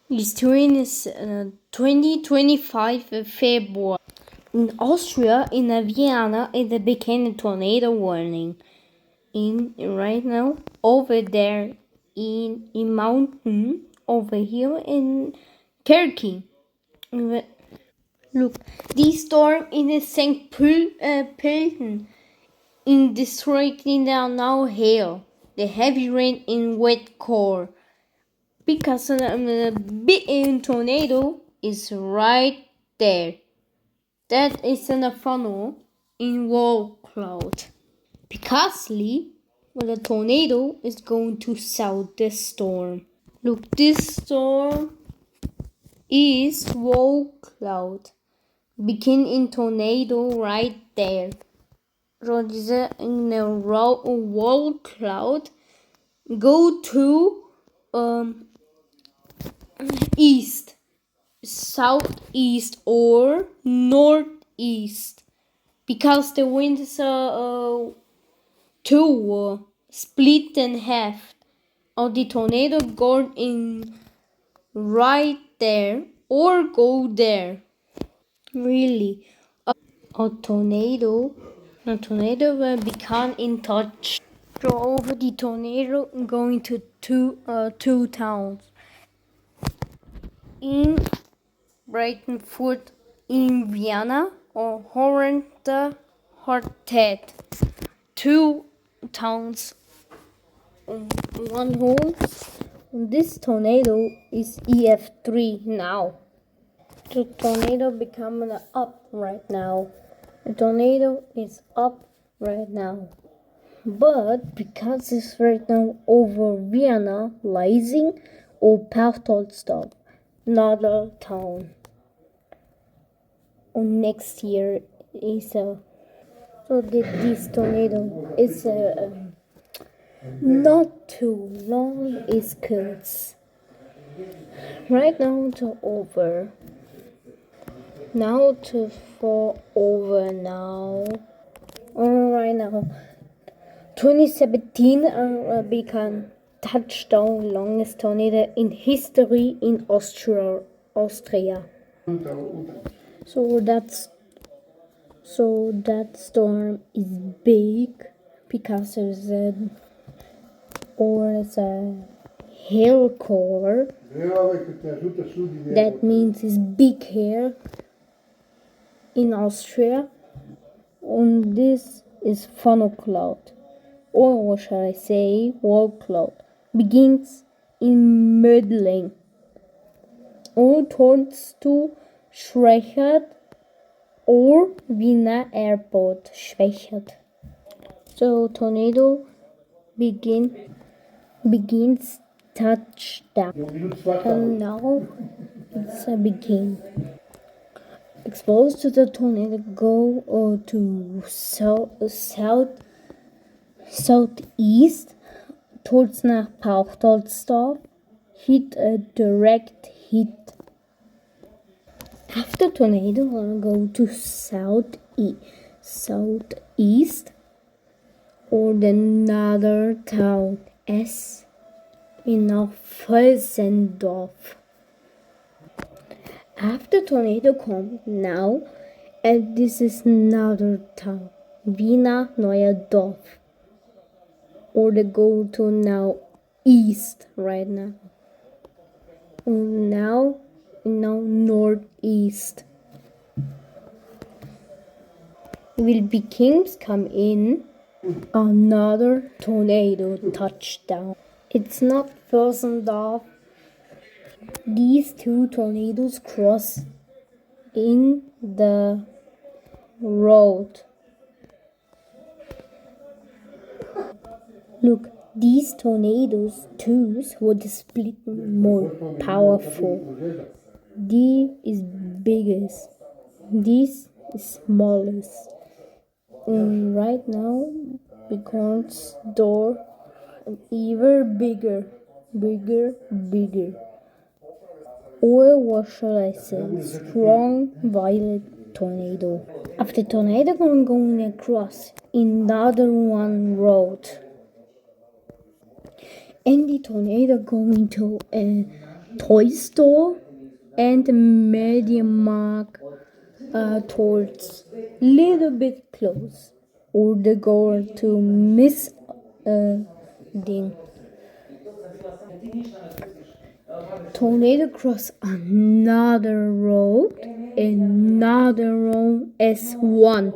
This train is 2025 February. In Austria, in Vienna, it became a tornado warning. Right now, over there in mountain, over here in Turkey. Look, this storm in the St. Pölten in district in the now hail. The heavy rain in wet core. Because the big tornado is right there. That is in a funnel in wall cloud. Because the tornado is going to south this storm. Look, this storm is wall cloud. Begin in tornado right there. So this in a wall cloud go to east, southeast or northeast because the wind is split in half. Or the tornado go in right there or go there. Really, a tornado will become in touch. So over the tornado going to two towns in Breitenfurt in Vienna or Horrente Hortet. Two towns on one hole. This tornado is EF3 now. The tornado becoming up right now. The tornado is up right now. But because it's right now over Vienna, Leising or Pertoldsdorf, another town. Next year is so this tornado is not too long. It's kurz. Right now to over. Now to for over now. Right now. 2017 became touchdown longest tornado in history in Austria. So that storm is big because it's a hail core. That means it's big hair in Austria. And this is funnel cloud, or what shall I say, wall cloud. Begins in Mödling or towards to Schwächert or Wiener Airport Schwächert. So tornado begins touchdown. And now it's a begin. Exposed to the tornado go to southeast towards nach Pauchtoldsdorf. Hit a direct hit. After tornado, wanna go to southeast or another town S in Völsendorf. After tornado come now, and this is another town, Wiener Neuer Dorf. Or they go to now east right now. And now northeast. Will Vikings come in? Another tornado touchdown. It's not Völsendorf. These two tornadoes cross in the road. Look, these tornadoes twos would split more powerful. D is biggest. This is smallest. And right now becomes door even bigger. Or what shall I say? Strong violent tornado. After tornado going across another one road. And the tornado going to toy store and MediaMarkt towards little bit close, or they go to miss thing. Tornado cross another road, S1.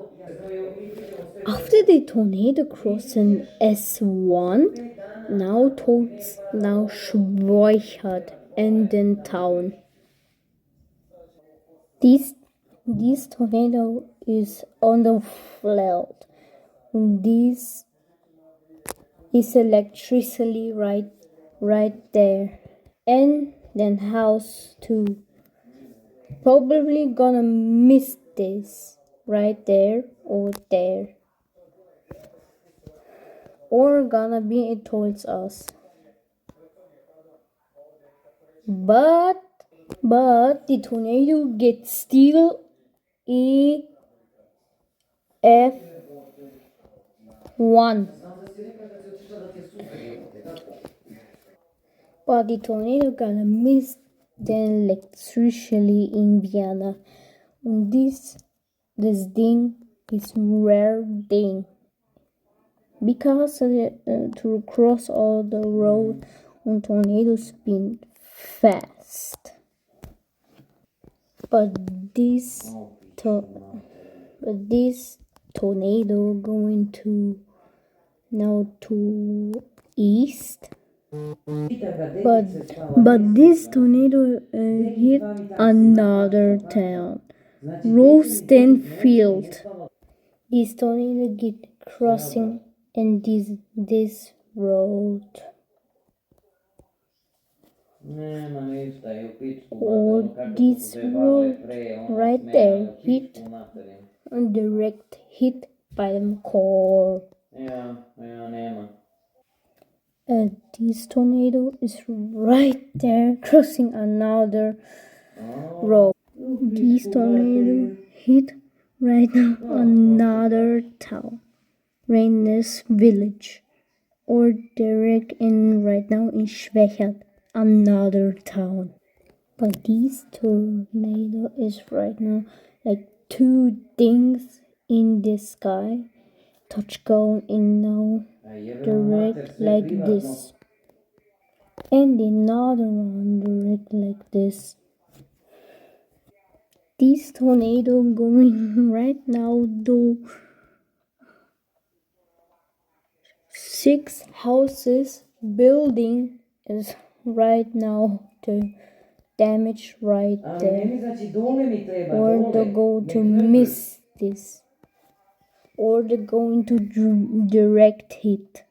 After the tornado crossed an S1, now towards now Schweichert and then town. This tornado is on the flood. This is electricity right there. And then house too. Probably gonna miss this right there or there. Or gonna be it towards us. But the tornado gets still EF1. But the tornado gonna miss then electricity in Vienna. And this thing is rare thing. Because to cross all the road on tornado spin fast. But this tornado going to now to east. But this tornado hit another town, Rostenfield. This tornado get crossing in this road. Or this road right there hit and direct hit by the car. This tornado is right there crossing another road. This tornado hit right now another town, Rainless Village, or direct in right now in Schwächert, another town. But this tornado is right now like two things in the sky, touch going in now direct like this, and another one direct like this. This tornado going right now though 6 houses building is right now to damage right there, or they go to miss this, or they're going to direct hit.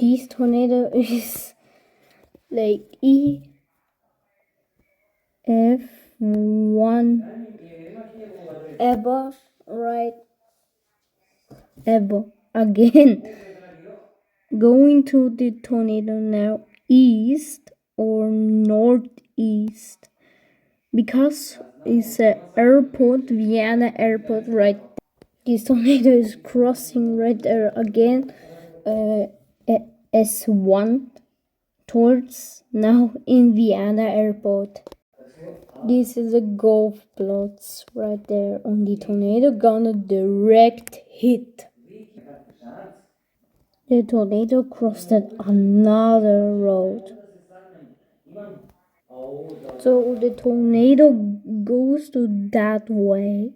This tornado is like EF1 ever again. Going to the tornado now east or northeast, because it's an airport, Vienna airport right there. This tornado is crossing right there again, S1 towards now in Vienna airport. This is a golf plots right there on the tornado gonna direct hit. The tornado crossed another road. So the tornado goes to that way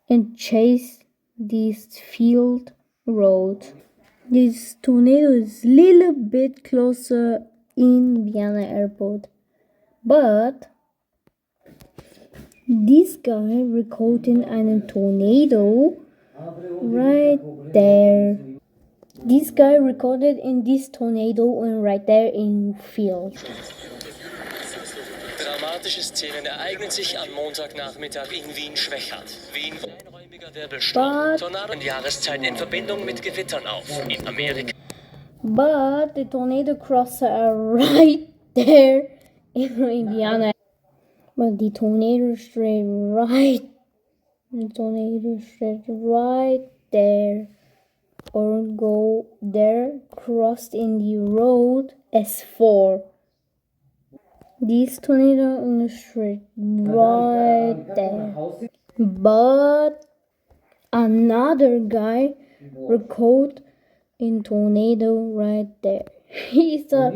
and chase this field road. This tornado is a little bit closer in Vienna airport, but this guy recording a tornado right there. This guy recorded in this tornado and right there in field. Dramatische Szenen ereignen sich am Montagnachmittag in Wien-Schwächert. Wien einräumiger Wirbelsturm. Tornado in Jahreszeit in Verbindung mit Gewittern auf. In Amerika. But the tornado crossed right there in Indiana. But the tornado straight right. The tornado straight right there. Or go there, crossed in the road S4. This tornado in the street right there. But another guy recorded in tornado right there. He's a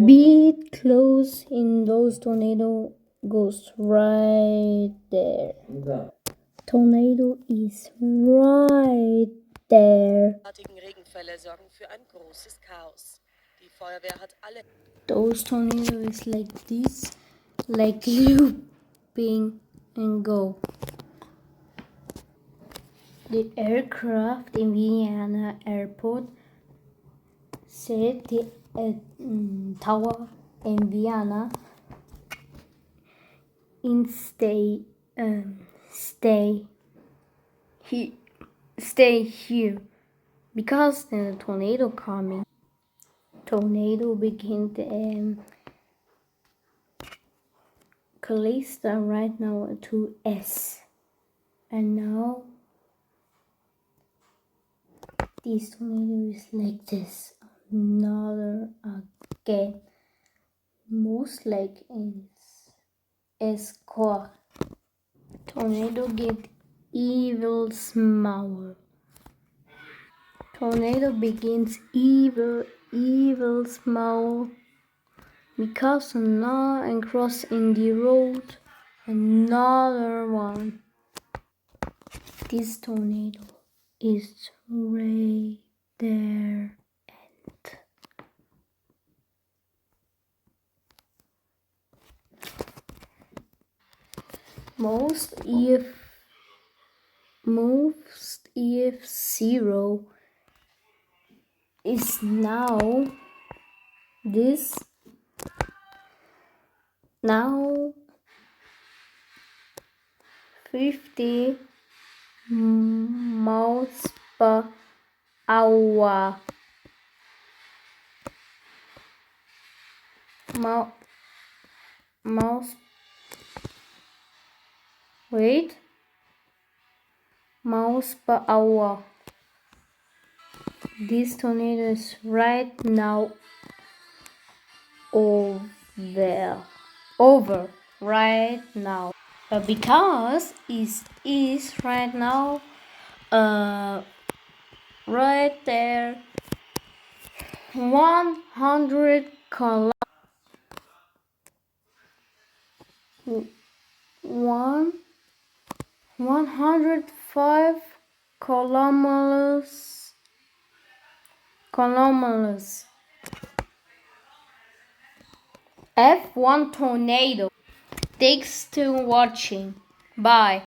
beat close in those tornado goes right there. Tornado is right there. Regenfälle sorgen für ein großes Chaos. Die Feuerwehr hat alle. Those tornadoes like this, like looping and go. The aircraft in Vienna airport said the tower in Vienna in stay here because the tornado coming. Tornado begin Calista right now to S, and now this tornado is like this. Another again, most like is core. Tornado get evil smaller. Tornado begins evil small because now and cross in the road. Another one. This tornado is right there and most if 0 is now this now 50 miles per hour. Mouse wait miles per hour. This tornado is right now over right now. Because it is right now right there 100 105 kilometers. F1 tornado. Thanks to watching. Bye.